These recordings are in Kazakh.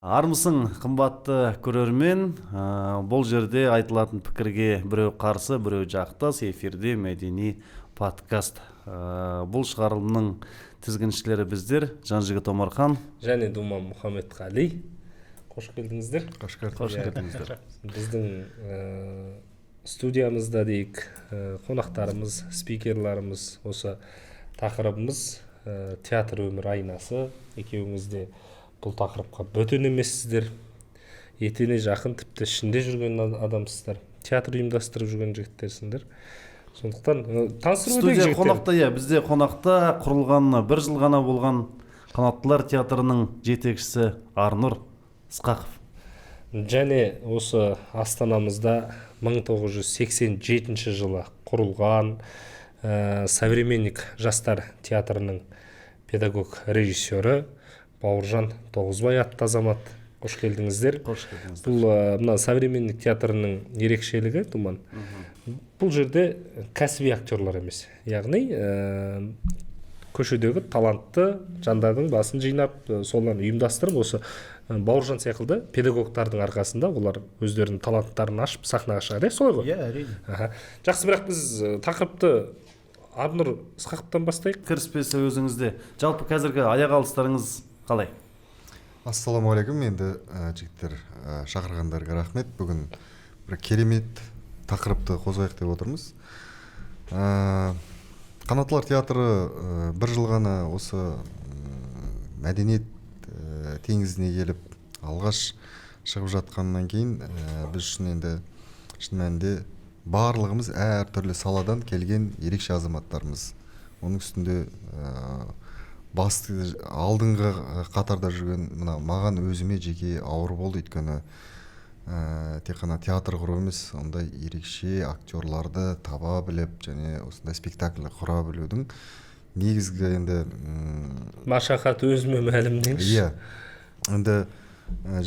Армысың, қымбатты көрермен. Бұл жерде айтылатын пікірге біреу қарсы, біреу жақтас, эфирде мәдени подкаст. Бұл шығарылымның тізгіншілері біздер, Жанжігіт Омархан және Думан Мұхамедқали. Қош келдіңіздер. Қош келдіңіздер. Біздің студиямызда дейік, қонақтарымыз, спикерларымыз, осы тақырыбымыз театр өмір айнасы. Екеуіңізде бұл тақырыпқа бөтен емессіздер, етене жақын, тіпті ішінде жүрген адамсыздар, театр ұйымдастырып жүрген жігіттерсіңдер. Сондықтан таныстырып өтейік жігіттер. Студия қонақта, бізде қонақта құрылғанына 1 жыл ғана болған Қанаттылар театрының жетекшісі Арнұр Ысқақов. Және осы астанамызда 1987 жылы құрылған современник жастар театрының педагог режиссері Бауыржан Тоғызбай атты азамат. Қош келдіңіздер. Бұл мына современник театрының ерекшелігі, Думан. Бұл жерде кәсіби актерлар емес. Яғни көшедегі талантты жандардың басын жинап, соларын ұйымдастырып, осы Бауыржан секілді педагогтардың арқасында олар өздерінің таланттарын ашып сахнаға шығады. Солай ғой? Иә, әрине. Жақсы, бірақ біз тақырыпты Арнұр Ысқақовтан бастайық. Кіріспесі өзіңізде. Жалпы қазіргі аяқ алыстарыңыз қалай? Ассалаумағалейкум. Енді жігіттер, шақырғандарға рахмет. Бүгін бір керемет тақырыпты қозғайық деп отырмыз. Қанаттылар театры 1 жыл ғана осы мәдениет теңізіне келіп алғаш шығып жатқаннан кейін біз үшін енді шын мәнінде барлығымыз әртүрлі саладан келген ерекше азаматтарымыз. Оның үстінде басты алдыңғы қатарда жүрген маған өзіме жеке ауыр болды, өйткені тек қана театр құру емес, ондай ерекше актерларды таба біліп және осындай спектакль құра білудің негізгі енді машақат өзіме мәлім дейінші. Иә. Енді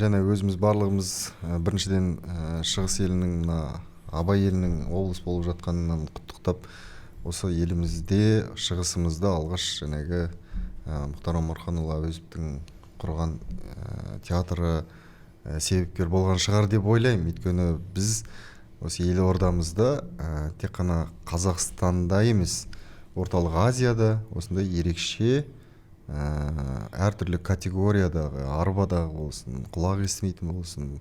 және өзіміз барлығымыз біріншіден шығыс елінің, Абай елінің облыс болып жатқанынан құттықтап, осы елімізде шығысымызда алғаш жәнегі Мұхтар Омарханұлы Әуезовтің құрған театры себепкер болған шығар деп ойлаймын. Өйткені біз осы елордамызда тек қана Қазақстанда емес, орталық Азияда осындай ерекше әртүрлі категориядағы, арбадағы болсын, құлақ естімейтін болсын,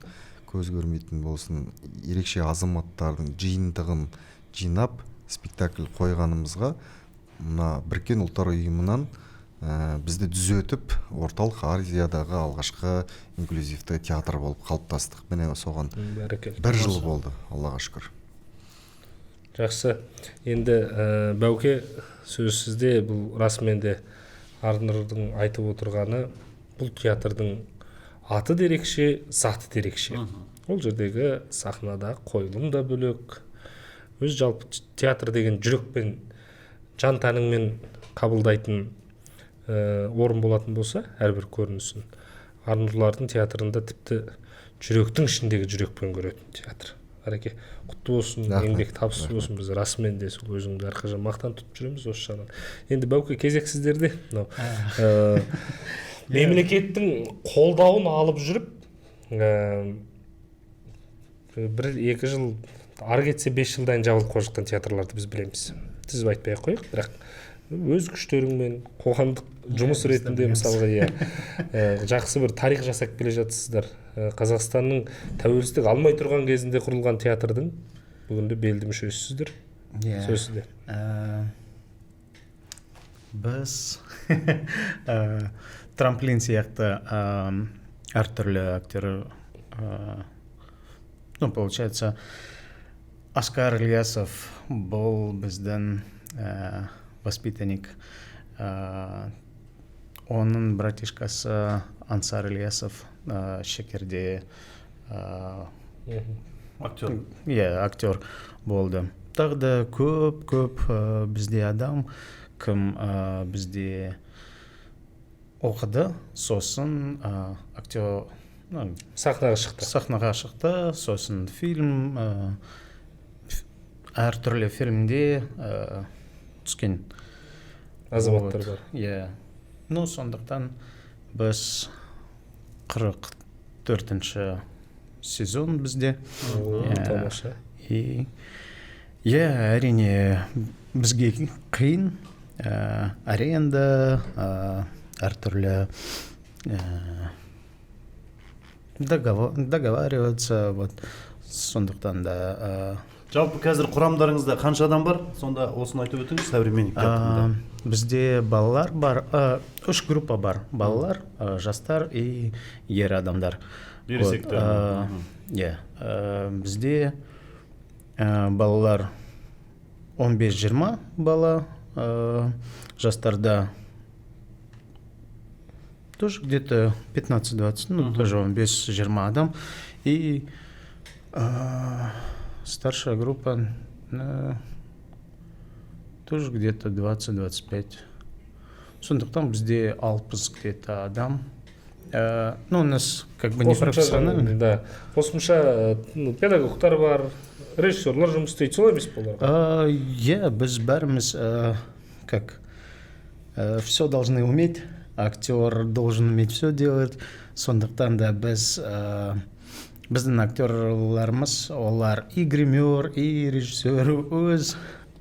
көз көрмейтін болсын, ерекше азаматтардың жиынтығын жинап спектакль қойғанымызға мына Біріккен ұлттар ұйымынан бізді түзетіп орталық Азиядағы алғашқы инклюзивті театр болып қалыптастық. Міне соған 1 жыл болды, Аллаға шүкір. Жақсы. Енді Бәуке, сөз сізде. Бұл расымен де Арнұрдың айтып отырғаны, бұл театрдың аты дерекше, заты дерекше. Ол жердегі сахнада қойылым да бөлек. Өз жалпы театр деген жүрекпен, жан тәніңмен қабылдайтын орын болатын болса, әрбір көрінісін. Арнұрлардың театрында тіпті жүректің ішіндегі жүрекпен көретін театр. Әреке, құтты болсын, еңбек табыс болсын. Біз расымен де сол өзіңді әрқашан мақтан тұтып жүреміз осы жағынан. Енді Бәуке, кезек сіздерде. Мемлекеттің қолдауын алып жүріп, 1-2 жыл ары кетсе 5 жылдан жабылып қойып жатқан театрларды біз білеміз. Тізіп айтпай-ақ қояйық, бірақ өз күштеріңмен қоғамдық жұмыс ретінде мысалға жақсы бір тарих жасап келе жатсыздар. Қазақстанның тәуелсіздік алмай тұрған кезінде құрылған театрдың бүгінде белді мүшесісіздер. Сөз сізде. Біз трамплин сияқты әртүрлі актер, получается, Асқар Ильясов бұл біздің воспитанник. Оның братишкасы Ансар Ильясов Шекерде актер болды. Тағы да көп бізде адам, кім бізде оқыды, сосын актер сахнаға шықты, сосын фильм, әртүрлі фильмде түскен азаматтар бар. Сондықтан біз 40 4-ші сезон бізде. Тамаша. И әрине бізге қиын, аренда, әртүрлі договариваться, вот сондықтан да. Жалпы қазір құрамдарыңызда қанша адам бар? Сонда осыны айтып өтіңіз, современник театрында. Бізде балалар бар, 3 группа бар. Балалар, жастар и ер адамдар. Ересектер. Бізде балалар 15-20 бала, жастарда тоже где-то 15-20, ну тоже 15-20 адам. И старшая группа тоже где-то 20-25. Сондықтан бізде 60 где-то адам. Ну, у нас как бы не профессионально. Да. Қосымша педагогтар бар, режиссерлар жұмыс істейді, солай емес пе олар? Біз бәріміз как все должны уметь. Актер должен уметь все делать. Сондықтан да біздің актерларымыз, олар и гример, и режиссер, өз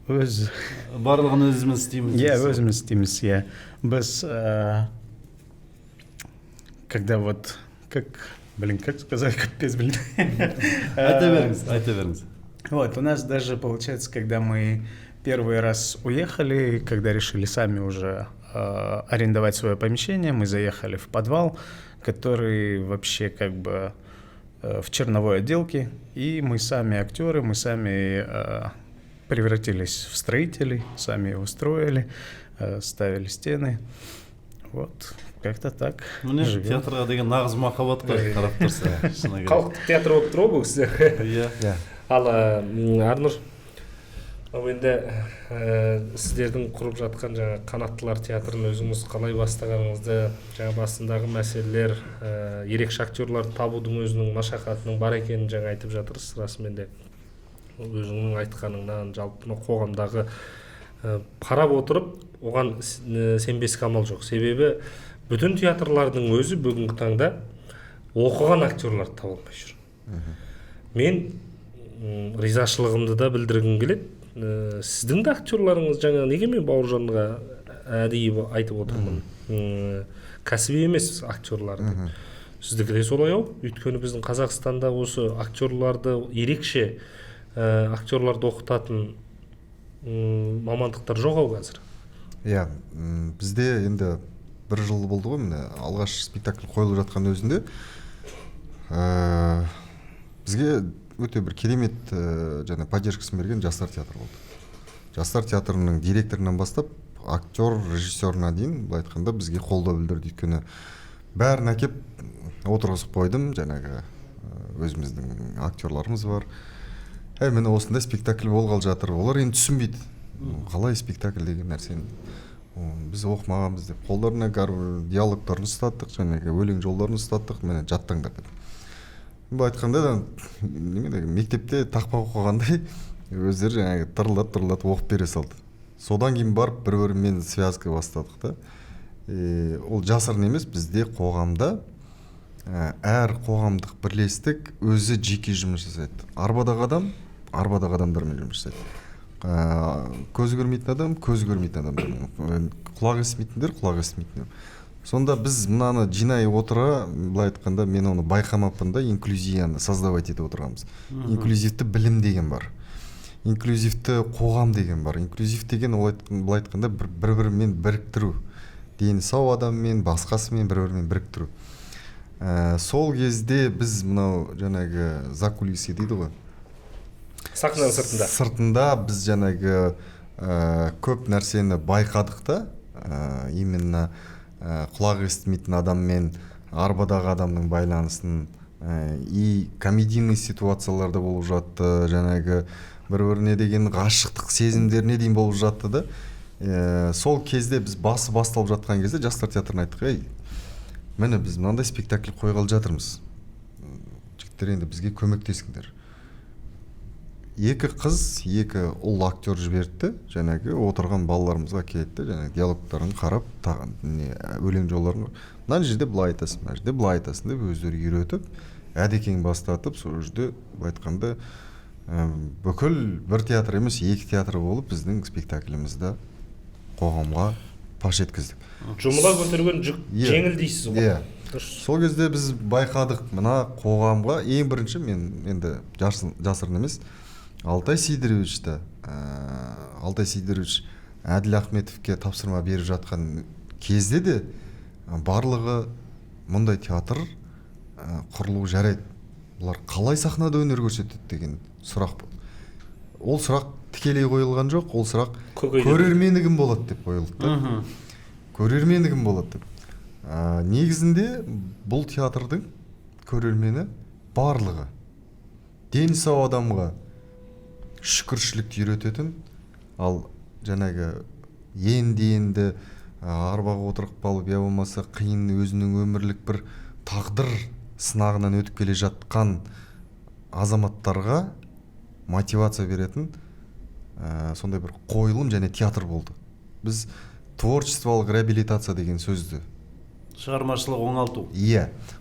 Барлығын өзіміз істейміз. өзіміз істейміз. Біз когда вот как сказать, капец, Айта беріңіз. Вот, у нас даже получается, когда мы первый раз уехали, когда решили сами уже арендовать свое помещение, мы заехали в подвал, который вообще как бы в черновой отделке, и мы сами актеры, мы сами превратились в строителей, сами его строили, ставили стены. Вот, как-то так. Міне живем. театрға деген нағыз махаббат қой, қарап тұрса. Халықтық театр болып тұр ғой бұл кісі. Ал Арнұр, енді сіздердің құрып жатқан жаңа қанаттылар театрын өзіңіз қалай бастағаныңызды, жаңа басындағы мәселелер, ерекше актерларды табудың өзінің машақатының бар екенін жаңа айтып жатырсыз. Расымен де өзіңнің айтқаныңнан жалпы қоғамдағы қарап отырып, оған сенбеске амал жоқ. Себебі бүтін театрлардың өзі бүгінгі таңда оқыған актерларды таба алмай жүр. Мен ризашылығымды да білдіргім келеді. Сіздің де актерларыңыз жаңа неге мен Бауыржанға әдейі айтып отырмын. Кәсіби емес актерларды. Сіздікі де солай ау? Өйткені біздің Қазақстанда осы актерларды ерекше актерларды оқытатын мамандықтар жоқ ау қазір. Бізде енді 1 жыл болды ғой, міне алғаш спектакль қойылып жатқан өзінде бізге өте бір керемет және поддержкасын берген жастар театры болды. Жастар театрының директорынан бастап актер, режиссерына дейін былай айтқанда бізге қолдау білдірді. Өйткені бәрін әкеп отырғызып қойдым, жаңағы өзіміздің актерларымыз бар. Міне осындай спектакль болғалы жатыр. Олар енді түсінбейді. Қалай спектакль деген нәрсені біз оқымағанбыз деп қолдарына диалогтарын ұстаттық, жаңағы өлең жолдарын ұстаттық, міне жаттаңдар деп. Бұл айтқанда да мектепте тақпа оқығандай өздері жаңағы тырылдап оқып бере салды. Содан кейін барып бір-бірімен связка бастадық та. Ол жасырын емес, бізде қоғамда әр қоғамдық бірлестік өзі жеке жұмыс жасайды. Арбадағы адам арбадағы адамдармен жұмыс жасайды. Көз көрмейтін адам көз көрмейтін адам, құлақ естімейтіндер құлақ естімейтіндер. Сонда біз мынаны жинай отыра, былай айтқанда мен оны байқамаппын да, инклюзияны создавать етіп отырғанбыз. Инклюзивті білім деген бар, инклюзивті қоғам деген бар. Инклюзив деген былай айтқанда бір-бірімен біріктіру, дені сау адаммен басқасымен бір-бірімен біріктіру. Сол кезде біз мынау жаңағы закулисье дейді ғой, сахнаның сыртында біз жаңағы көп нәрсені байқадық та, именно құлақ естімейтін адаммен арбадағы адамның байланысын, и комедийный ситуацияларда болып жатты, жаңағы бір-біріне деген ғашықтық сезімдеріне дейін болып жатты да. Сол кезде біз басталып жатқан кезде жастар театрына айттық, міне біз мынандай спектакль қойғалы жатырмыз, жігіттер енді бізге көмектесіңдер. екі қыз, екі ұл актер жіберді, жаңағы отырған балаларымызға келді, жаңағы диалогтарын қарап, өлең жолдарын мына жерде былай айтасың, мына жерде былай айтасың деп өздері үйретіп, әдекең бастатып, сол жерде былай айтқанда бүкіл бір театр емес, екі театр болып біздің спектаклімізді қоғамға паш еткіздік. Жұмыла көтерген жүк жеңіл дейсіз ғой. Сол кезде біз байқадық, мына қоғамға ең бірінші, мен енді жасырын емес, Алтай Сидорович Әділ Ахметовке тапсырма беріп жатқан кезде де барлығы мұндай театр құрылу жарайды, бұлар қалай сахнада өнер көрсетеді деген сұрақ болды. Ол сұрақ тікелей қойылған жоқ, ол сұрақ көрермені кім болады деп қойылды. Көрермені кім болады деп. Негізінде бұл театрдың көрермені барлығы. Дені сау адамға шүкіршілікті үйрететін, ал жаңағы енді арбаға отырып қалып, я болмаса қиын өзінің өмірлік бір тағдыр сынағынан өтіп келе жатқан азаматтарға мотивация беретін сондай бір қойылым және театр болды. Біз творчестволық реабилитация деген сөзді, шығармашылық оңалту.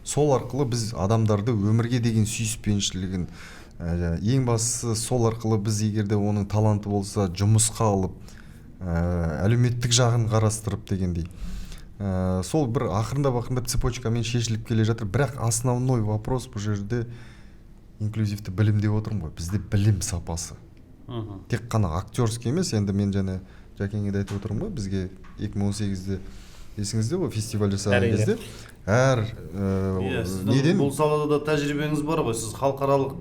Сол арқылы біз адамдарды өмірге деген сүйіспеншілігін, ең бастысы сол арқылы біз егерде оның таланты болса жұмысқа алып, әлеуметтік жағын қарастырып дегендей. Сол бір ақырындап цепочкамен шешіліп келе жатыр. Бірақ основной вопрос бұл жерде инклюзивті білім деп отырмын ғой. Бізде білім сапасы. Тек қана актерский емес, енді мен және Жәкеңе де айтып отырмын ғой, бізге 2018-де есіңізде ғой, фестиваль жасаған кезде сіздің бұл салада да тәжірибеңіз бар ғой, сіз халықаралық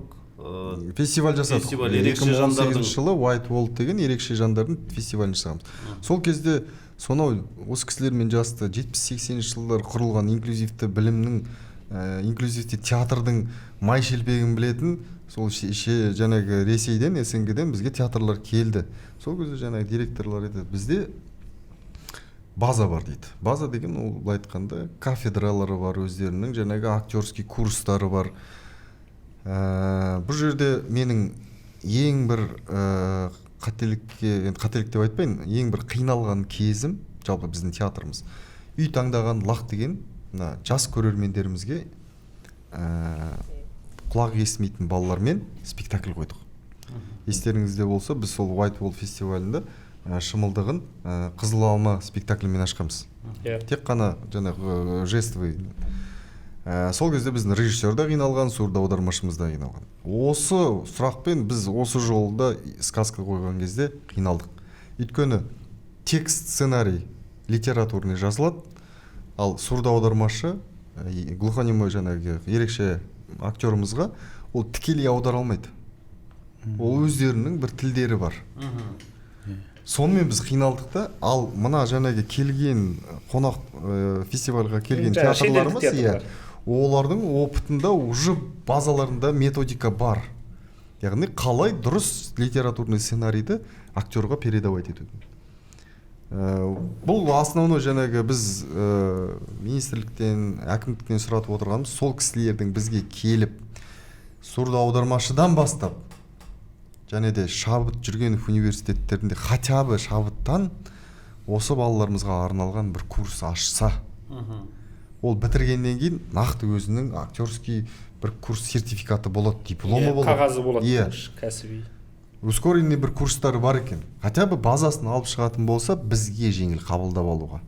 фестиваль жасадық. 2018 жылы White World деген ерекше жандардың фестивалін жасағанбыз. Сол кезде сонау осы кісілермен жасты 70-80 жылдар құрылған инклюзивті білімнің, инклюзивті театрдың май шелпегін білетін, сол жаңағы Ресейден, СНГ-ден бізге театрлар келді. Сол кезде жаңағы директорлар еді, бізде база бар дейді. База деген ол былай айтқанда кафедралары бар, өздерінің жаңағы актерский курстары бар. Бұл жерде менің ең бір қателік деп айтпайын, ең бір қиналған кезім, жалпы біздің театрымыз, үй таңдаған лақ деген жас көрермендерімізге құлақ естімейтін балалармен спектакль қойдық. Естеріңізде болса, біз сол White World фестивалінде шымылдығын Қызыл алма спектаклімен ашқанбыз. Тек қана жаңағы жестовый. Сол кезде біздің режиссер да қиналған, сурдоаудармашымыз да қиналған. Осы сұрақпен біз осы жолда сказка қойған кезде қиналдық. Өйткені текст, сценарий литературный жазылады, ал сурдоаудармашы глухонемой жаңағы ерекше актерімізға ол тікелей аудара алмайды. Ол өздерінің бір тілдері бар. Сонымен біз қиналдық та, ал мына жаңағы келген қонақ фестивальға келген театрларымыз, олардың опытында уже базаларында методика бар. Яғни қалай дұрыс литературный сценарийді актерға передавать етуді. Бұл основной жаңағы біз министрліктен, әкімдіктен сұратып отырғанымыз, сол кісілердің бізге келіп сурдоаудармашыдан бастап және де Шабыт Жүргенов университеттерінде хотя бы Шабыттан осы балаларымызға арналған бір курс ашса, ол бітіргеннен кейін нақты өзінің актерский бір курс сертификаты болады, дипломы болады, қағазы болады, кәсіби ускоренный бір курстары бар екен. Хотя бы базасын алып шығатын болса, бізге жеңіл қабылдап алуға.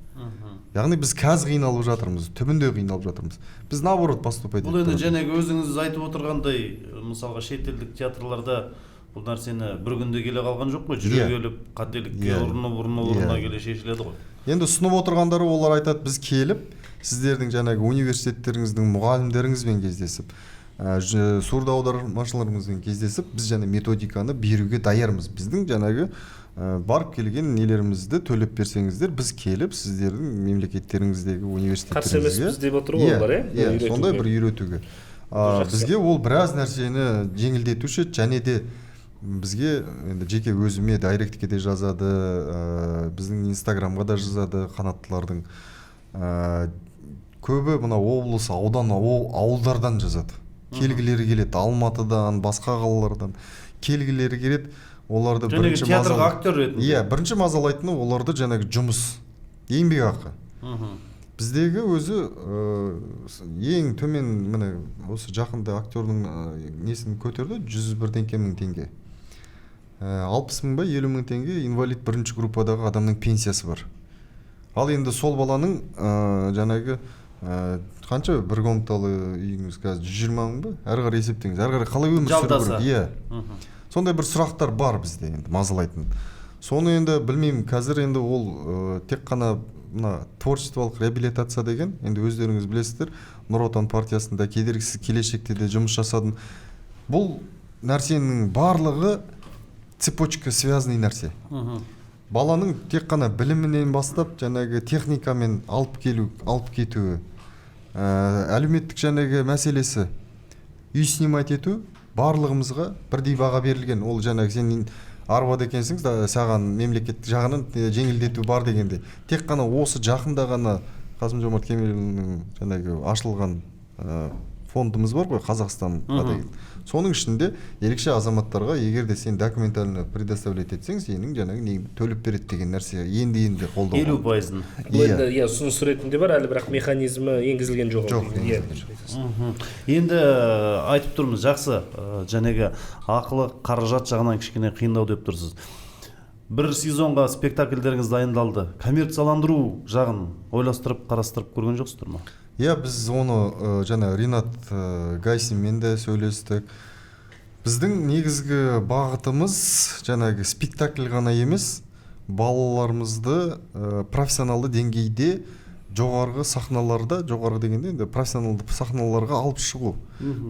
Яғни біз қазір қиналып жатырмыз, түбінде қиналып жатырмыз. Біз наоборот поступать етіп. Бұл енді жаңағы өзіңіз айтып отырғандай, мысалға шетелдік театрларда бұл нәрсені бір күнде келе қалған жоқ қой, жүре келіп, қателікке ұрына келе шешіледі ғой. Енді ұсынып отырғандары олар айтады, біз келіп, сіздердің жаңағы университеттеріңіздің мұғалімдеріңізбен кездесіп, сурдоаудармашыларымызбен кездесіп, біз жаңа методиканы беруге даярмыз. Біздің жаңағы барып келген нелерімізді төлеп берсеңіздер, біз келіп сіздердің мемлекеттеріңіздегі университеттеріңізге қарсы емес деп отыр ғой олар, сондай бір үйретуге. Бізге ол біраз нәрсені жеңілдетуші, және де бізге енді жеке өзіме директке де жазады, біздің инстаграмға да жазады қанаттылардың. Көбі мына облыс, аудан, ауылдардан жазады. Келгілері келеді, Алматыдан, басқа қалалардан. келгілері келеді. Оларды Жәнегі бірінші театрға актер ретінде. Иә, бірінші мазалайтыны оларды жаңағы жұмыс, еңбекақы. Біздегі өзі ең төмен, міне осы жақында актердің несін көтерді, 101 теңге мың теңге. 60 мың ба 50 мың теңге инвалид бірінші группадағы адамның пенсиясы бар. Ал енді сол баланың жаңағы қанша бір комнаталы үйіңіз қазір 120 мың ба? Әрі қарай есептеңіз. Әрі қарай қалай өмір сүру керек? Иә. Сондай бір сұрақтар бар бізде енді мазалайтын. Соны енді білмеймін, қазір енді ол тек қана мына творчестволық реабилитация деген, енді өздеріңіз білесіздер, Нұр Отан партиясында кедергісіз келешекте де жұмыс жасадым. Бұл нәрсенің барлығы цепочка связанный нәрсе. Баланың тек қана білімінен бастап, жаңағы техникамен алып кетуі, әлеуметтік жаңағы мәселесі, үй снимать ету барлығымызға бірдей баға берілген. Ол жаңағы сен арбада екенсің, саған мемлекет жағынан жеңілдету бар дегенде. Тек қана осы жақында ғана Қасым-Жомарт Кемелұлының жаңағы ашылған фондымыз бар ғой, Қазақстанға деген. Соның ішінде ерекше азаматтарға егер де сен документально предоставлять етсең, сенің жаңағы төлеп береді деген нәрсе енді қолдау. 50%. Иә, ұсыныс ретінде бар, әлі бірақ механизмі енгізілген жоқ. Енді айтып тұрмыз, жақсы, жаңағы ақылы қаражат жағынан кішкене қиындау деп тұрсыз. Бір сезонға спектакльдеріңіз дайындалды. Коммерцияландыру жағын ойластырып, қарастырып көрген жоқсыздар ма? Иә, біз оны жаңа Ринат Гайсинмен де сөйлестік. Біздің негізгі бағытымыз жаңағы спектакль ғана емес, балаларымызды профессионалды деңгейде жоғарғы сахналарда, жоғарғы дегенде енді профессионалды сахналарға алып шығу.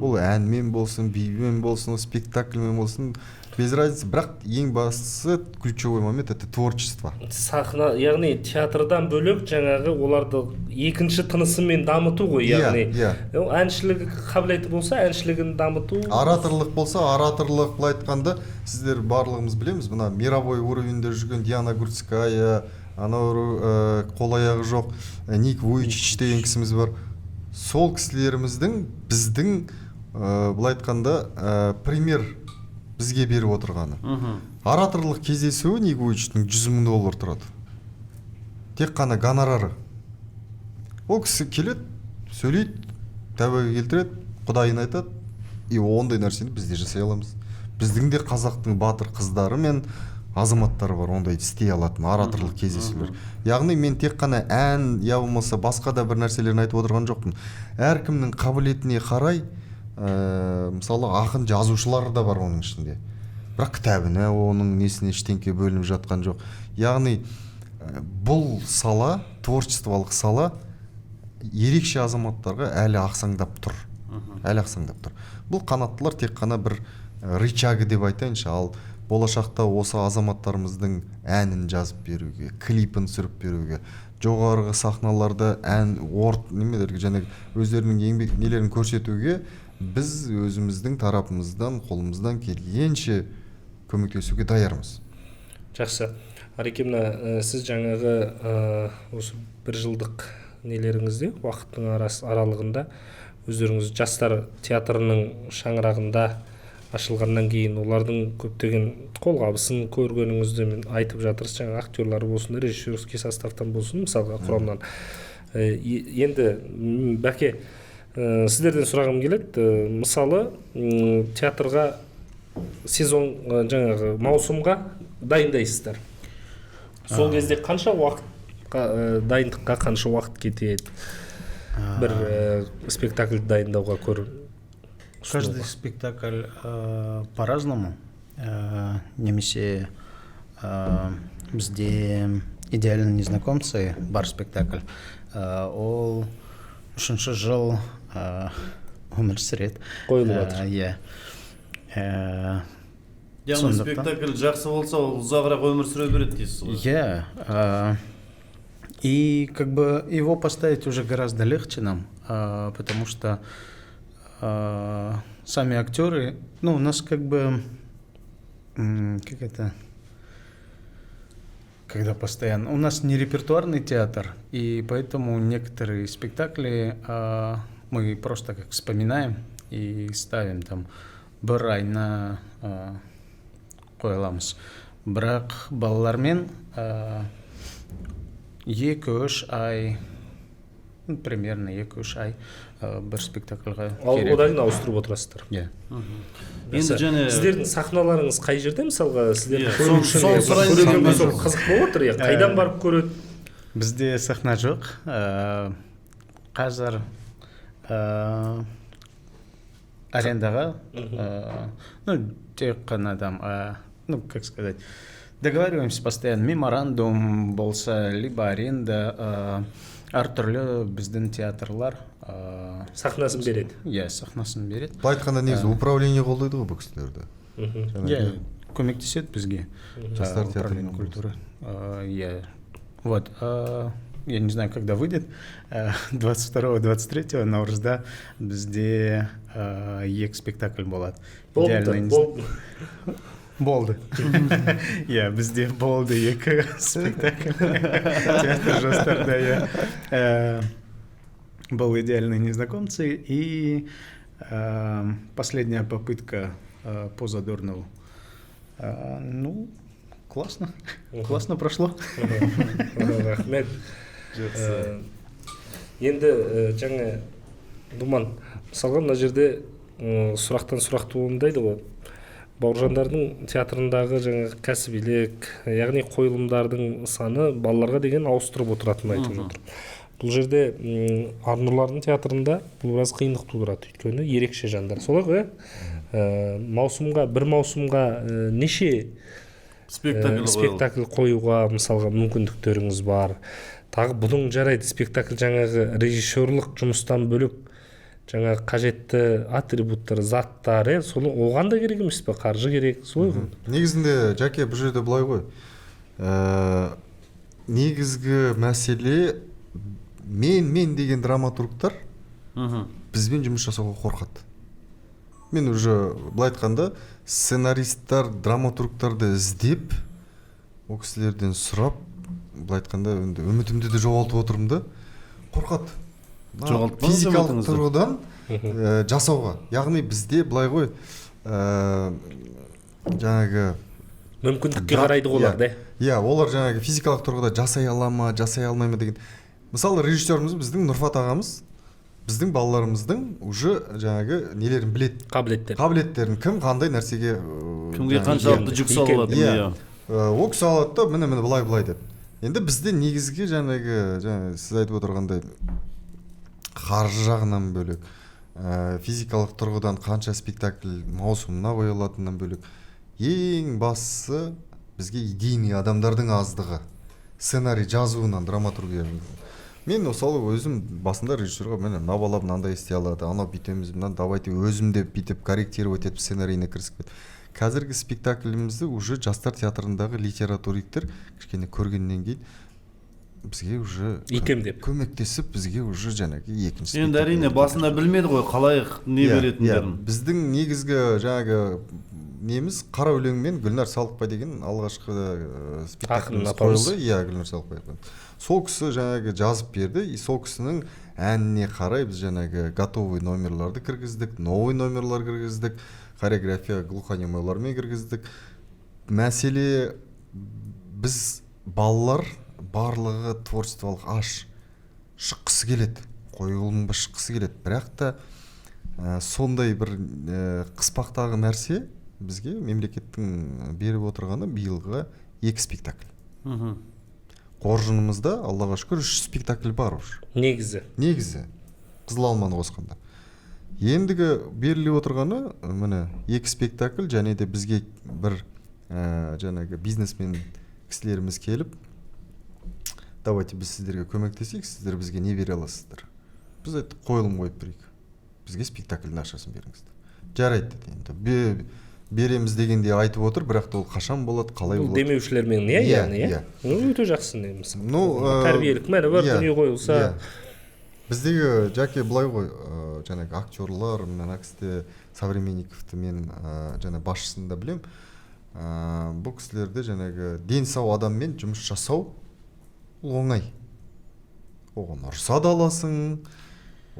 Ол әнмен болсын, бимен болсын, спектакльмен болсын, без разницы, бірақ ең бастысы ключевой момент это творчество. Сахна, яғни театрдан бөлек жаңағы оларды екінші тынысымен дамыту ғой, яғни әншілік қабілеті болса, әншілігін дамыту. Ораторлық болса, ораторлық, былай айтқанда, сіздер барлығымыз білеміз, мына мировой уровеньде жүрген Диана Гурцкая, анау қол аяғы жоқ Ник Вуйчич деген кісіміз бар. Сол кісілеріміздің біздің былай айтқанда пример бізге беріп отырғаны. Ораторлық кездесуі Ник Вуйчичтің $100,000 тұрады. Тек қана гонорары. Ол кісі келеді, сөйлейді, тәубеге келтіреді, құдайын айтады, и ондай нәрсені бізде жасай аламыз. Біздің де қазақтың батыр қыздары мен азаматтары бар, ондай істей алатын ораторлық кездесулер. Яғни мен тек қана ән, я болмаса басқа да бір нәрселерін айтып отырған жоқпын. Әркімнің қабілетіне қарай, мысалы ақын жазушылар да бар оның ішінде. Бірақ кітабына оның несіне ештеңке бөлініп жатқан жоқ. Яғни бұл сала, творчестволық сала ерекше азаматтарға әлі ақсаңдап тұр. Бұл қанаттылар тек қана бір рычагы деп айтайыншы, ал болашақта осы азаматтарымыздың әнін жазып беруге, клипін түсіріп беруге, жоғарғы сахналарда және өздерінің еңбек нелерін көрсетуге біз өзіміздің тарапымыздан, қолымыздан келгенше көмектесуге даярмыз. Жақсы. Арекемна, сіз жаңағы осы бір жылдық нелеріңізде, уақыттың аралығында өздеріңіз жастар театрының шаңырағында ашылғаннан кейін олардың көптеген қолғабысын көргеніңізді мен айтып жатырсыз, жаңа актерлары болсын, режиссерский составтан болсын, мысалға құрамнан. Енді бәке, сіздерден сұрағым келеді, мысалы театрға сезон жаңағы маусымға дайындайсыздар. Сол кезде қанша уақыт дайындыққа қанша уақыт кетеді бір спектакль дайындауға көру? Каждый спектакль по-разному. Немесе бізде идеальные незнакомцы бар спектакль. Ол 3-ші жыл өмір сүреді. Қойылып жатыр. Иә. Яғни спектакль жақсы болса, ол ұзағырақ өмір сүре береді дейсіз ғой? Иә. И как бы его поставить уже гораздо легче нам, потому что сами актеры, ну, у нас как бы, как это, когда постоянно, у нас не репертуарный театр, и поэтому некоторые спектакли мы просто как вспоминаем и ставим там «Бырай» на қоя аламыз. Бірақ балалармен 2-3 ай, примерно 2-3 ай бір спектакльға керек. Одан кейін ауыстырып отырасыздар. Иә. Енді және сіздердің сахналарыңыз қай жерде, мысалға сіздер сол сұрайын көргенге сол қызық болып отыр, қайдан барып көреді? Бізде сахна жоқ. Қазір арендаға, тек қана там, как сказать, договариваемся постоянно, меморандум болса, либо аренда, әртүрлі біздің театрлар Сахнасын береді. Иә, сахнасын береді. Былай айтқанда негізі управление қолдайды ғой бұл кісілерді. Иә, көмектеседі бізге. Жастар театры Управление культуры. Я вот, я не знаю, когда выйдет, 22-23 наурызда бізде екі спектакль болады. Болды. Иә, бізде болды екі спектакль. Театр жастарда, иә. Был «Идеальные незнакомцы» и последняя попытка по Задорнову. Ну, классно. Классно прошло. Рахмет. Енді жаңа Думан, мысалға мына жерде сұрақтан сұрақ туындайды ғой. Бауыржандардың театрындағы жаңа кәсібилік, яғни қойылымдардың саны балаларға деген ауыстырып отыратынын айтып жатыр. Бұл жерде Арнұрлардың театрында бұл біраз қиындық тудырады, өйткені ерекше жандар. Солай ғой, бір маусымға неше спектакль қоюға мысалға мүмкіндіктеріңіз бар. Тағы бұның жарайды, спектакль жаңағы режиссерлық жұмыстан бөлек жаңа қажетті атрибуттар, заттар, соны оған да керек емес пе, қаржы керек, солай ғой. Негізінде Жаке бұл жерде былай ғой. Негізгі мәселе мен деген драматургтар бізбен жұмыс жасауға қорқады. Мен уже былай айтқанда сценаристтар, драматургтарды іздеп, о кісілерден сұрап, былай айтқанда үмітімді де жоғалтып отырмын да, қорқады. Физикалық тұрғыдан жасауға. Яғни бізде былай ғой, жаңағы мүмкіндікке қарайды олар, да? Иә, олар жаңағы физикалық тұрғыда жасай ала ма, жасай алмай ма деген. Мысалы, режиссеріміз біздің Нұрфат ағамыз, біздің балаларымыздың уже жаңағы нелерін біледі. Қабілеттерін, кім қандай нәрсеге кімге қаншалықты жүк сала алады. Иә. Ол кісі алады да, міне былай деп. Енді бізде негізгі жаңағы сіз айтып отырғандай қаржы жағынан бөлек, физикалық тұрғыдан қанша спектакль маусымына қоя алатынынан бөлек, ең бастысы бізге идейный адамдардың аздығы. Сценарий жазуынан драматургия. Мен мысалы өзім басында режиссерға мына бала мынандай істей алады, анау бүйтеміз, мына давайте өзім де бүйтіп корректировать етіп сценарийіне кірісіп кетті. Қазіргі спектаклімізді уже жастар театрындағы литературиктер кішкене көргеннен кейін бізге уже көмектесіп, бізге уже жаңағы екінші спектакль. Енді әрине басында білмеді ғой қалай не беретіндерін. Біздің негізгі жаңағы неміз Қара өлең мен Гүлнар Салықбай деген алғашқы спектакліміз қойылды. Иә, Гүлнар Салықбай. Сол кісі жаңағы жазып берді, и сол кісінің әніне қарай біз жаңағы готовый номерларды кіргіздік, новый номерлар кіргіздік, хореография глухонемойлармен кіргіздік. Мәселе біз балалар барлығы творчестволық шыққысы келеді, қойылымға шыққысы келеді. Бірақ та сондай бір қыспақтағы нәрсе бізге мемлекеттің беріп отырғаны биылғы 2 спектакль. Қоржынымызда Аллаға шүкір 3 спектакль бар уже. Негізі Қызыл алманы қосқанда. Ендігі беріліп отырғаны міне 2 спектакль, және де бізге бір жаңағы бизнесмен кісілеріміз келіп, давайте біз сіздерге көмектесейік, сіздер бізге не бере аласыздар. Біз айттық, қойылым қойып берейік, бізге спектакльдің ақшасын беріңіздер. Жарайды деді. Береміз дегенде айтып отыр, бірақ та ол қашан болады, қалай болады. Бұл демеушілермен не, яғни, өте жақсы неміз. Тәрбиелік мәні бар, дүние қойылса. Біздегі Жаке былай ғой, жаңағы актерлар, мына кісіде Современниковты мен жаңағы басшысында білем. Бұл кісілерде жаңағы дені сау адаммен жұмыс жасау оңай. Оған ұрса да аласың,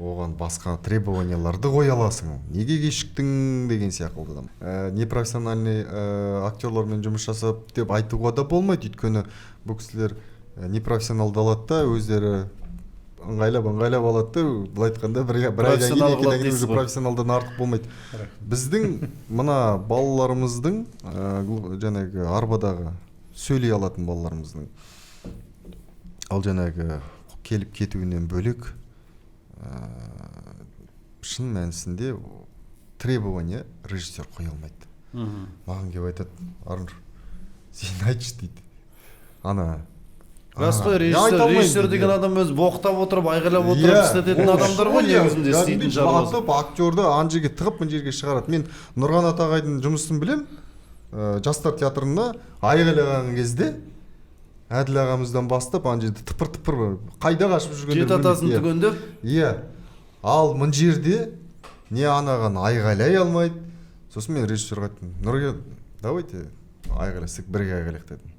оған басқа требованияларды қоя аласың, неге кешіктің деген сияқты. Непрофессиональный актерлармен жұмыс жасап деп айтуға да болмайды, өйткені бұл кісілер непрофессионалды алады да өздері ыңғайлап алады да, былай айтқанда бір айдан кейін уже профессионалдан артық болмайды. Біздің мына балаларымыздың жаңағы арбадағы сөйлей алатын балаларымыздың ал жаңағы келіп кетуінен бөлек шын мәнісінде требование режиссер қоя алмайды. Маған келіп айтады, Арнұр, сен айтшы дейді. Рас қой, режиссер деген адам өзі боқтап отырып, айғайлап отырып істететін адамдар ғой, негізінде істейтін шаруасы. Актерді ана жерге тығып мына жерге шығарады. Мен Нұрғанат ағайдың жұмысын білем. Жастар театрында айғайлаған кезде Әділ ағамыздан бастап ана жерде тыпыр қайда қашып жүргендер жеті атасын түгендеп. Иә. Ал мына жерде не анаған айғайлай алмайды. Сосын мен режиссерға айттым, Нұрге, давайте айғайласақ, бірге айғайлайық дедім.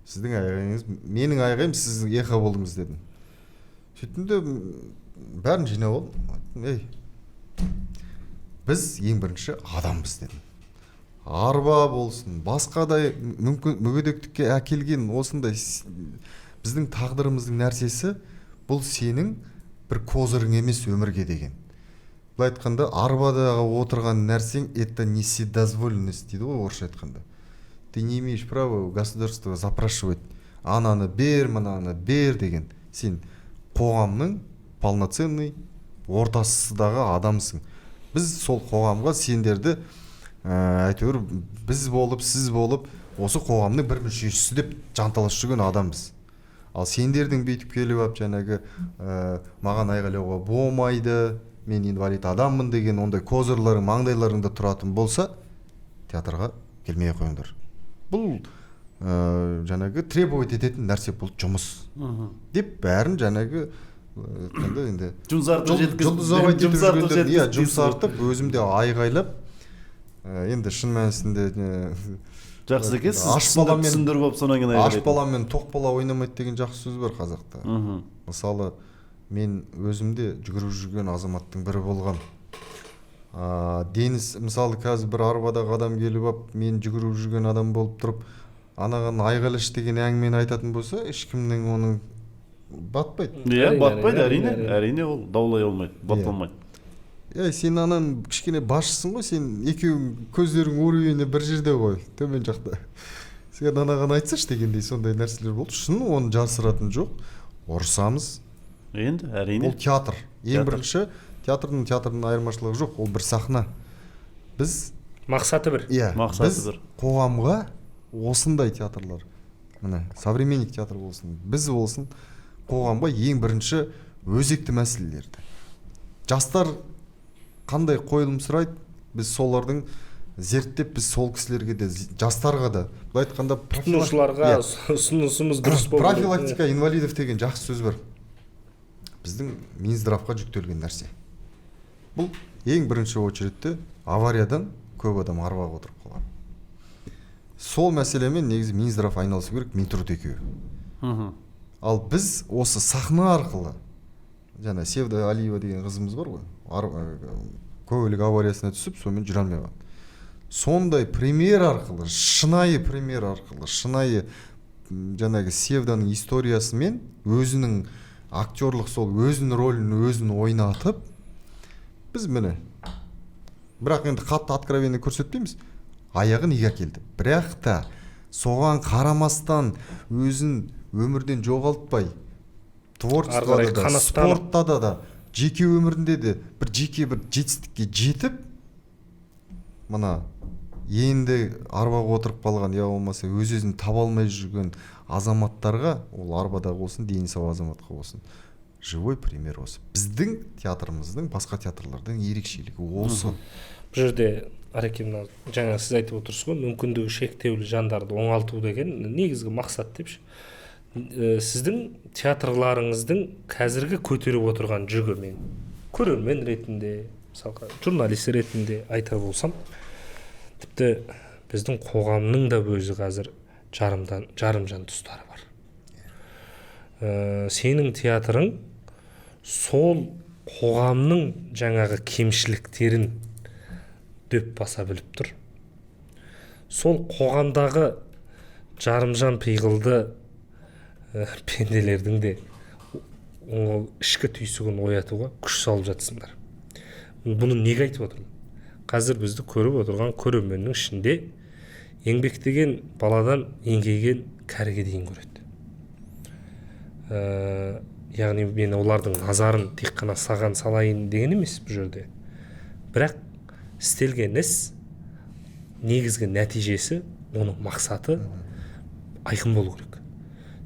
Сіздің айғайыңыз, менің айғайым, сіз эхо болдыңыз дедім. Сөйттім де бәрін жинап алдым. Ей, біз ең бірінші адамбыз дедім. Арба болсын, басқадай мүгедектікке әкелген осындай біздің тағдырымыздың нәрсесі, бұл сенің бір козырың емес өмірге деген. Бұл айтқанда, арбадағы отырған нәрсең, это не вседозволенность дейді ғой, орысша айтқанда. Ты не имеешь права государство запрашивать, ананы бер, мынаны бер деген. Сен қоғамның полноценный ортасындағы адамсың. Біз сол қоғамға сендерді әйтеуір біз болып, сіз болып, осы қоғамның бір мүшесі деп жанталасып жүрген адамбыз. Ал сендердің бүйтіп келіп алып жаңағы маған айғайлауға болмайды, мен инвалид адаммын деген ондай козырларың, маңдайларыңда тұратын болса, театрға келмей қойыңдар. Бұл жаңағы требовать ететін нәрсе, бұл жұмыс. Деп бәрін жаңағы жұмсартып, өзімде айғайлап, енді шын мәнісінде жақсы екен, түсіндіріп алып сонан кейін айғайлайды. Аш баламен тоқ бала ойнамайды деген жақсы сөз бар қазақта. Мысалы, мен өзімде жүгіріп жүрген азаматтың бірі болғам. Денис, мысалы, қазір бір арбадағы адам келіп алып, мен жүгіріп жүрген адам болып тұрып, анаған айғайлаш деген әңгімені айтатын болса, ешкімнің оның батпайды. Иә, батпайды, әрине ол даулай алмайды, батпалмайды. Сен анан кішкене басшысың ғой, сен екеуің көздерің уровені бір жерде ғой, төмен жақта. Сен анаған айтсашы дегендей сондай нәрселер болды. Шын оны жасыратын жоқ. Ұрысамыз. Енді, әрине. Ол театр. Ең бірінші театрдың айырмашылығы жоқ, ол бір сахна. Біз мақсаты бір. Біз қоғамға осындай театрлар, міне, современник театр болсын, біз болсын, қоғамға ең бірінші өзекті мәселелерді. Жастар қандай қойылым сұрайды, біз солардың зерттеп, біз сол кісілерге де, жастарға да, бұл айтқанда тұтынушыларға ұсынысымыз дұрыс болу. Профилактика инвалидов деген жақсы сөз бар. Біздің Минздравқа жүктелген нәрсе. Бұл ең бірінші очередте авариядан көп адам арбаға отырып қалған. Сол мәселемен негізі Минздрав айналысу керек, Минтруд екеуі. Ал біз осы сахна арқылы, жаңа Севда Алиева деген қызымыз бар ғой, көлік авариясына түсіп, сонымен жүре алмай қалды. Сондай пример арқылы, шынайы пример арқылы, шынайы жаңағы Севданың историясымен өзінің актерлық сол өзінің рөлін өзін ойнатып, біз міне, бірақ енді қатты откровенно көрсетпейміз, аяғы неге келді. Бірақ та соған қарамастан өзін өмірден жоғалтпай, творчествода да, спортта да, жеке өмірінде де бір жетістікке жетіп, мына енді арбаға отырып қалған, я болмаса өз-өзін таба алмай жүрген азаматтарға, ол арбадағы болсын, дені сау азаматқа болсын, живой пример осы. Біздің театрымыздың басқа театрлардан ерекшелігі осы. Бұл жерде Арекем, жаңа сіз айтып отырсыз ғой, мүмкіндігі шектеулі жандарды оңалту деген негізгі мақсат депші. Сіздің театрларыңыздың қазіргі көтеріп отырған жүгі, мен көрермен ретінде, мысалға журналист ретінде айтар болсам, тіпті біздің қоғамның да өзі қазір жарымжан тұстары бар. Сенің театрың сол қоғамның жаңағы кемшіліктерін дөп баса біліп тұр. Сол қоғамдағы жарымжан пиғылды пенделердің де ішкі түйсігін оятуға күш салып жатсыңдар. Бұны неге айтып отырмын? Қазір бізді көріп отырған көрерменнің ішінде еңбектеген баладан еңкейген кәріге дейін көреді. Яғни мен олардың назарын тек қана саған салайын деген емес бұл жерде. Бірақ істелген іс, негізгі нәтижесі, оның мақсаты айқын болу керек.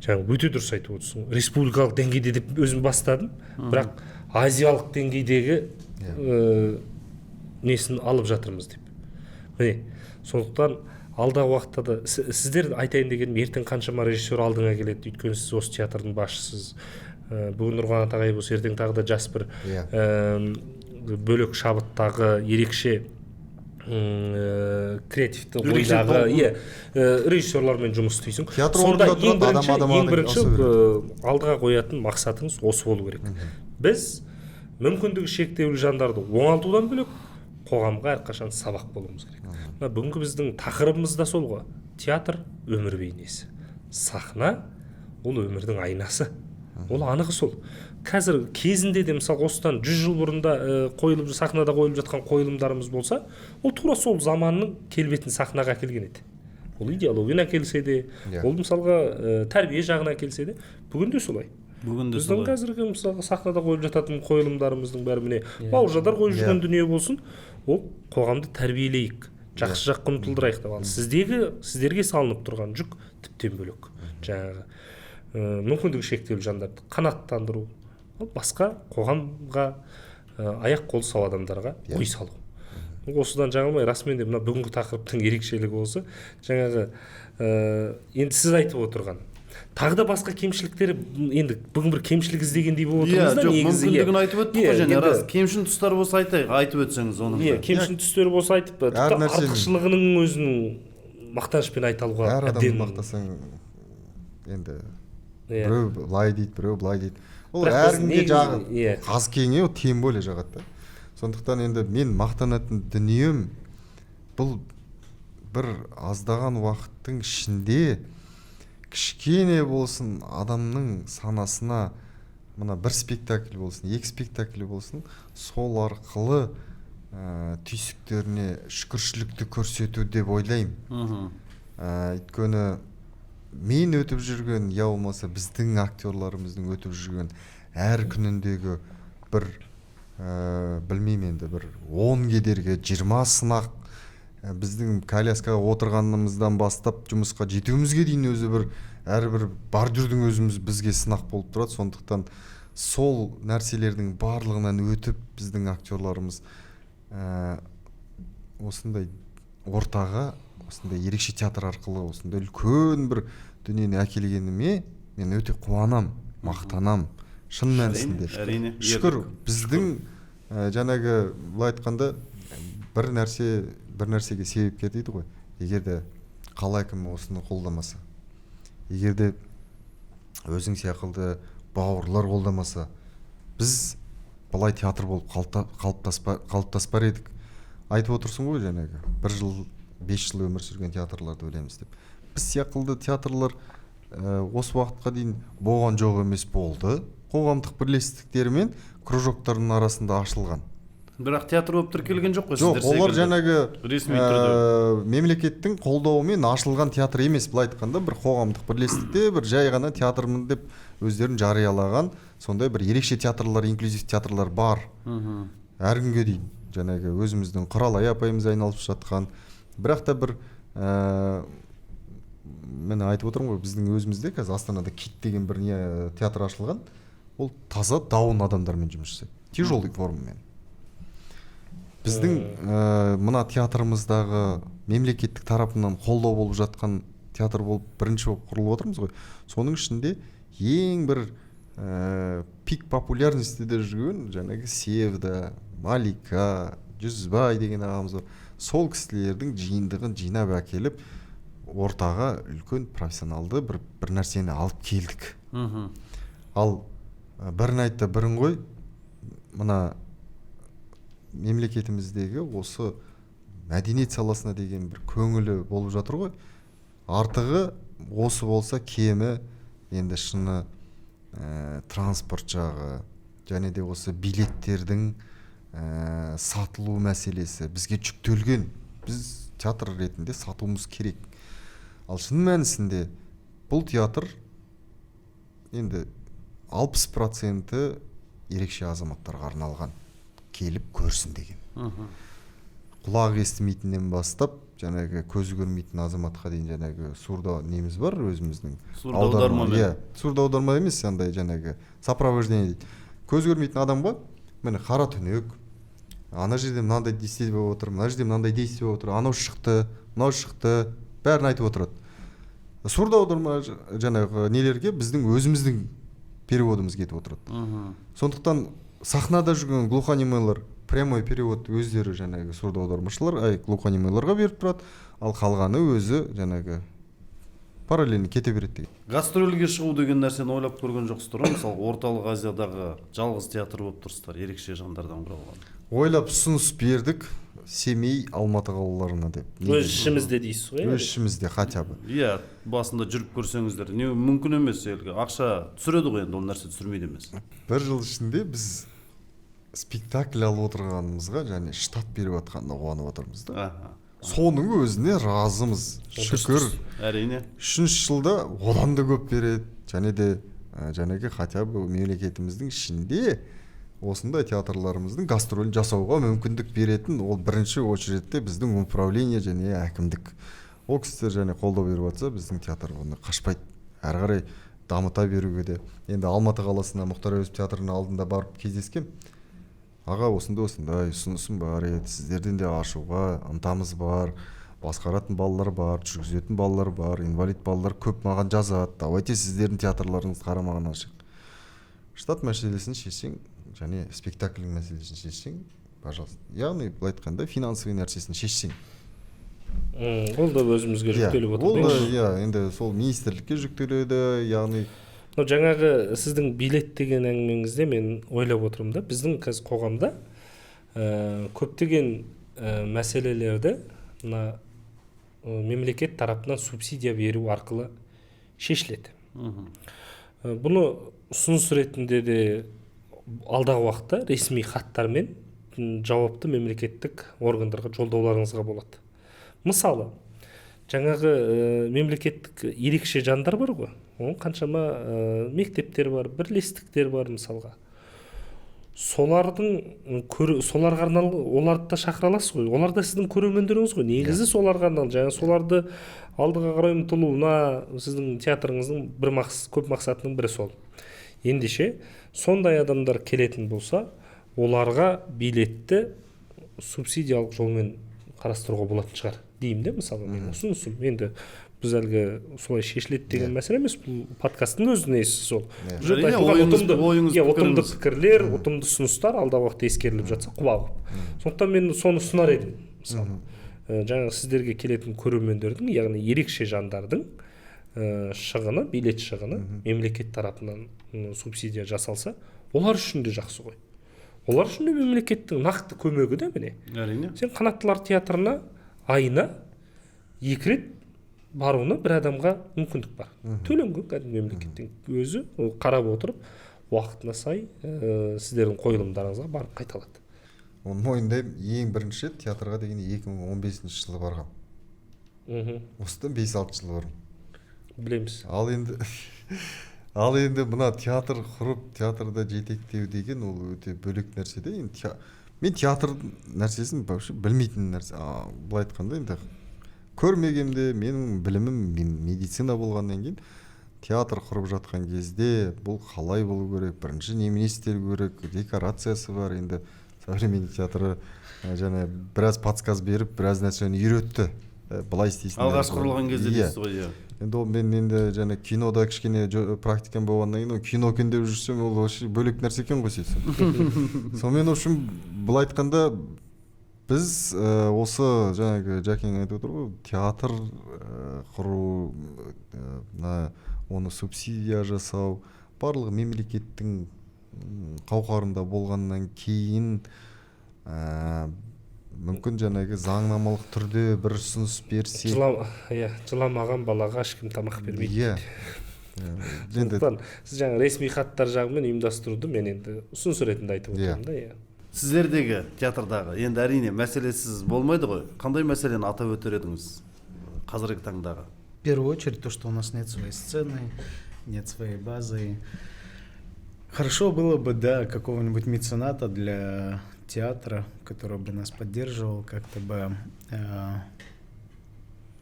Жаңағы өте дұрыс айтып отырсың. Республикалық деңгейде деп өзім бастадым, бірақ азиялық деңгейдегі несін алып жатырмыз деп. Міне, сондықтан алдағы уақытта да сіздер айтайын дегенім, ертең қаншама режиссер алдыңа келеді, өйткені сіз осы театрдың басшысыз. Бүгін Нұрған Атағай болса, ертең тағы да жас бір бөлек шабыттағы ерекше креативті ойдағы режиссерлармен жұмыс істейсің. Сонда ең бірінші алдыға қоятын мақсатыңыз осы болу керек. Біз мүмкіндігі шектеулі жандарды оңалтудан бөлек қоғамға әрқашан сабақ болуымыз керек. Бүгінгі біздің тақырыбымыз да сол ғой. Театр өмір бейнесі, сахна ол өмірдің айнасы. Ол анығы сол. Қазір кезінде де мысалы осыдан 100 жыл бұрында қойылып, сахнада қойылып жатқан қойылымдарымыз болса, ол тура сол заманның келбетін сахнаға әкелген еді. Ол идеологияны әкелсе де, ол мысалға тәрбие жағына әкелсе де, бүгін де солай. Біздің қазіргі мысалға сахнада қойылып жататын қойылымдарымыздың бәрі міне бауыржандар қойып жүрген дүние болсын, ол қоғамды тәрбиелейік, жақсы жаққа ұмтылдырайық деп. Ал сіздерге салынып тұрған жүк тіптен бөлек. Жаңағы мүмкіндігі шектеулі жандарды қанаттандыру, басқа қоғамға аяқ қолы сау адамдарға ой салу. Осыдан жаңылмай, расымен де мына бүгінгі тақырыптың ерекшелігі осы. Жаңағы енді сіз айтып отырған тағы да басқа кемшіліктері, енді бүгін бір кемшілік іздегендей болып отырмыз да, негізі. Мүмкіндігін айтып өттік қой, және рас. Кемшін тұстар болса айтып өтсеңіз оның. Кемшін тұстары болса айтып, артықшылығының өзінің мақтанышпен айталуға әр адамды мақтасаң, енді біреу лай дейді, біреу былай дейді. Ол әркімге жағы қаз кеңе, ол тем более жағады да. Сондықтан енді мен мақтанатын дүнием бұл бір аздаған уақыттың ішінде кішкене болсын адамның санасына, мына бір спектакль болсын, екі спектакль болсын, сол арқылы түйсіктеріне шүкіршілікті көрсету деп ойлаймын. Өйткені мен өтіп жүрген, я болмаса біздің актерларымыздың өтіп жүрген әр күніндегі бір білмеймін енді, бір 10 кедергі, 20 сынақ, біздің коляскаға отырғанымыздан бастап жұмысқа жетуімізге дейін өзі бір әрбір бар жүрдің өзіміз бізге сынақ болып тұрады. Сондықтан сол нәрселердің барлығынан өтіп біздің актерларымыз осындай ортаға, осындай ерекше театр арқылы осындай үлкен бір дүниені әкелгеніме мен өте қуанам, мақтанам, шын мәнісінде. Шүкір, біздің жаңағы былай айтқанда бір нәрсеге себепкер дейді ғой. Егер де қала әкімі осыны қолдамаса, егер де өзің сияқты бауырлар қолдамаса, біз былай театр болып қалыптаспар едік. Айтып отырсың ғой жаңағы, 1 жыл, 5 жыл өмір сүрген театрларды өлеміз деп. Біз сияқты театрлар осы уақытқа дейін болған жоқ емес болды. Қоғамдық бірлестіктер мен кружоктардың арасында ашылған. Бірақ театр болып тіркелген жоқ қой. Жоқ, олар жаңағы мемлекеттің қолдауымен ашылған театр емес, былай айтқанда бір қоғамдық бірлестікте бір жай ғана театрмын деп өздерін жариялаған сондай бір ерекше театрлар, инклюзив театрлар бар. Әр күнге дейін жаңағы өзіміздің Құралай апайымыз айналып жатқан. Бірақ та бір мен айтып отырмын ғой, біздің өзімізде қазір Астанада Кит деген бір театр ашылған. Ол таза даун адамдармен жұмыс жасайды, тяжелый формамен. Біздің мына театрымыздағы мемлекеттік тарапынан қолдау болып жатқан театр болып бірінші болып құрылып отырмыз ғой. Соның ішінде ең бір пик популярностьте жүрген жаңағы Севда, Малика, Жүзбай деген ағамыз бар. Сол кісілердің жиындығын жинап әкеліп, ортаға үлкен профессионалды бір нәрсені алып келдік. Ал бірін айтты бірін ғой, мына мемлекетіміздегі осы мәдениет саласына деген бір көңілі болып жатыр ғой. Артығы осы болса, кемі енді шыны транспорт жағы және де осы билеттердің сатылу мәселесі бізге жүктелген. Біз театр ретінде сатуымыз керек. Ал шын мәнісінде бұл театр енді 60% ерекше азаматтарға арналған, келіп көрсін деген. Құлақ естімейтіннен бастап жаңағы көзі көрмейтін азаматқа дейін жаңағы сурдо неміз бар өзіміздің. Сурдоаударма. Иә, сурдоаударма емес, андай жаңағы сопровождение дейді. Көз көрмейтін адамға міне қара түнек, ана жерде мынандай действие болып отыр, мына жерде мынандай действие болып отыр, анау шықты, мынау шықты, бәрін айтып отырады. Сурдоаударма жаңағы нелерге біздің өзіміздің переводымыз кетіп отырады. Сондықтан сахнада жүрген глухонемойлар прямой перевод өздері жаңағы сурдоаудармашылар глухонемойларға беріп тұрады, ал қалғаны өзі жаңағы параллельно кете береді деген. Гастрольге шығу деген нәрсені ойлап көрген жоқсыздар ғой? Мысалы, орталық Азиядағы жалғыз театр болып тұрсыздар, ерекше жандардан құралған. Ойлап ұсыныс бердік, Семей, Алматы қалаларына деп. Өз ішімізде дейсіз ғой? Өз ішімізде хотя бы. Иә, басында жүріп көрсеңіздер, не мүмкін емес, елге ақша түсіреді ғой, енді ол нәрсе түсірмейді емес. Бір жыл ішінде біз спектакль алып отырғанымызға және штат беріп жатқанына қуанып отырмыз да. Соның өзіне разымыз. Шүкір. Әрине. 3-ші жылда одан да көп береді. Және де жаңағы хотя бы мемлекетіміздің ішінде осындай театрларымыздың гастролін жасауға мүмкіндік беретін ол бірінші очередте біздің управление және әкімдік. Ол кісілер және қолдау беріп жатса, біздің театр оны қашпайды. Әрі қарай дамыта беруге де. Енді Алматы қаласына Мұхтар Әуезов театрының алдында барып кездескен. Аға, осындай ұсынысым бар еді, сіздерден де ашуға ынтамыз бар, басқаратын балалар бар, жүргізетін балалар бар, инвалид балалар көп маған жазады. Давайте сіздердің театрларыңыз қарамағын ашық. Штат мәселесін шешсең, және спектакльдің мәселесін шешсең, пожалуйста. Яғни былай айтқанда финансовый нәрсесін шешсең. Ол да өзімізге жүктеліп отыр. Ол да енді сол министрлікке жүктеледі, яғни жаңағы сіздің билет деген әңгімеңізде мен ойлап отырмын да, біздің қазір қоғамда көптеген мәселелерді мемлекет тарапынан субсидия беру арқылы шешіледі. Бұны ұсыныс ретінде де алдағы уақытта ресми хаттармен жауапты мемлекеттік органдарға жолдауларыңызға болады. Мысалы, жаңағы мемлекеттік ерекше жандар бар ғой, оның қаншама мектептер бар, бірлестіктер бар мысалға. Соларға арналған, оларды да шақыра аласыз ғой. Олар да сіздің көрермендеріңіз ғой. Негізі соларға арналған. Жаңа соларды алдыға қарай ұмтылуына сіздің театрыңыздың көп мақсатының бірі сол. Ендеше сондай адамдар келетін болса, оларға билетті субсидиялық жолмен қарастыруға болатын шығар деймін де, мысалы мен ұсынысым. Енді біз әлгі солай шешіледі деген мәселе емес, бұл подкасттың өзіне сол. Ұтымды пікірлер, ұтымды ұсыныстар алдағы уақытта ескеріліп жатса құба құп. Сондықтан мен соны ұсынар едім. Мысалы, жаңағы сіздерге келетін көрермендердің, яғни ерекше жандардың шығыны, билет шығыны мемлекет тарапынан субсидия жасалса, олар үшін де жақсы ғой. Олар үшін де мемлекеттің нақты көмегі де міне. Әрине. Сен Қанаттылар театрына айына 2 рет баруына бір адамға мүмкіндік бар. Төленген кәдімгі мемлекеттің өзі қарап отырып, уақытына сай сіздердің қойылымдарыңызға барып қайталады. Оны мойындаймын, ең бірінші театрға деген 2015 жылы барғам. Осыдан 5-6 жыл бұрын. Білеміз. Ал енді мына театр құрып, театрда жетектеу деген ол өте бөлек нәрсе де. Мен театр нәрсесін білмейтін нәрсе. Былай айтқанда енді көрмегенде менің білімім медицина болғаннан кейін театр құрып жатқан кезде бұл қалай болу керек, бірінші немен істелу керек, декорациясы бар. Енді современный театры және біраз подсказ беріп, біраз нәрсені үйретті. Былай істейсің. Алғаш құрылған кезде дейсіз ғой. Енді ол мен және кинода кішкене практикам болғаннан кейін кино екен деп жүрсем, ол бөлек нәрсе екен ғой сөйтсем. Сонымен үшін былай айтқанда біз осы жаңағы Жәкең айтып отыр ғой, театр құру, оны субсидия жасау, барлығы мемлекеттің қауқарында болғаннан кейін мүмкін жаңағы заңнамалық түрде бір ұсыныс берсе, жыламаған балаға ешкім тамақ бермейді. иә, Сондықтан сіз жаңа ресми хаттар жағымен ұйымдастыруды мен енді ұсыныс ретінде айтып отырмын да. Иә. Сіздердегі театрдағы енді әрине мәселесіз болмайды ғой. Қандай мәселені атап өтер едіңіз қазіргі таңдағы? В первую очередь то, что у нас нет своей сцены, нет своей базы. Хорошо было бы, да, какого-нибудь мецената для театра, который бы нас поддерживал, как-то бы...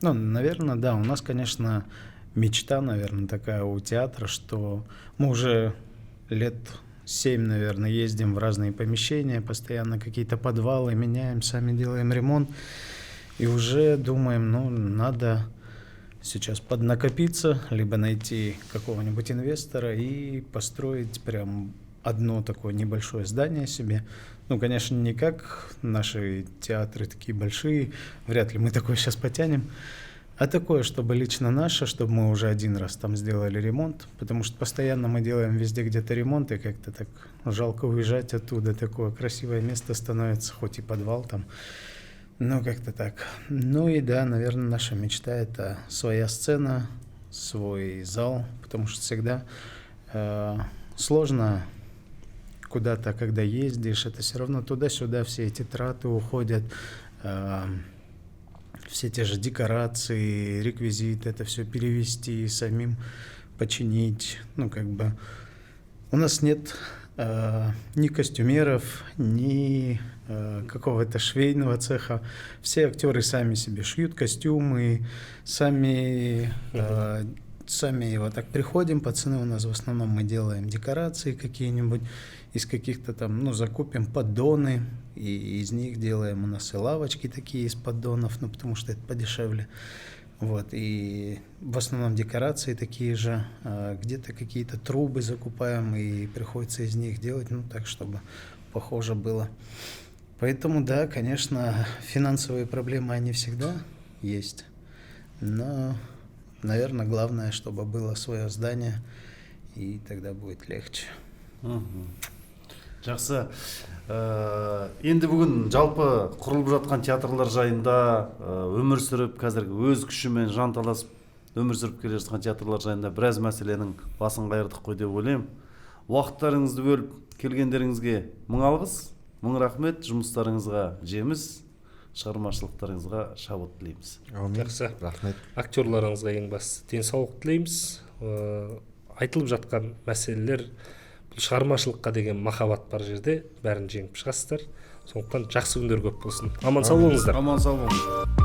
Ну, наверное, да, у нас, конечно, мечта, наверное, такая у театра, что мы уже лет 7, наверное, ездим в разные помещения, постоянно какие-то подвалы меняем, сами делаем ремонт. И уже думаем, ну, надо сейчас поднакопиться, либо найти какого-нибудь инвестора и построить прям одно такое небольшое здание себе. Ну, конечно, не как наши театры такие большие, вряд ли мы такое сейчас потянем, а такое, чтобы лично наше, чтобы мы уже один раз там сделали ремонт, потому что постоянно мы делаем везде где-то ремонт, и как-то так жалко уезжать оттуда, такое красивое место становится, хоть и подвал там. Ну, как-то так. Ну и да, наверное, наша мечта — это своя сцена, свой зал, потому что всегда сложно куда-то, когда ездишь, это все равно туда-сюда все эти траты уходят, все те же декорации, реквизит, это все перевести, самим починить. Ну, как бы у нас нет ни костюмеров, ни какого-то швейного цеха. Все актеры сами себе шьют костюмы, сами вот так приходим, пацаны, у нас в основном мы делаем декорации какие-нибудь, из каких-то там, ну, закупим поддоны, и из них делаем у нас и лавочки такие из поддонов, ну, потому что это подешевле. Вот, и в основном декорации такие же, где-то какие-то трубы закупаем, и приходится из них делать, ну, так, чтобы похоже было. Поэтому, да, конечно, финансовые проблемы, они всегда есть, но, наверное, главное, чтобы было свое здание, и тогда будет легче. Жақсы. Енді бүгін жалпы құрылып жатқан театрлар жайында өмір сүріп, қазіргі өз күшімен жанталасып өмір сүріп келе жатқан театрлар жайында біраз мәселенің басын қайырдық қой деп ойлаймын. Уақыттарыңызды бөліп келгендеріңізге мың алғыс, мың рахмет, жұмыстарыңызға жеміс, шығармашылықтарыңызға шабыт тілейміз. Жақсы. Рахмет. Актерларыңызға ең басты денсаулық тілейміз. Айтылып жатқан мәселелер, шығармашылыққа деген махаббат бар жерде бәрін жеңіп шығасыздар. Сондықтан жақсы күндер көп болсын. Аман сау болыңыздар. Аман сау болыңыздар.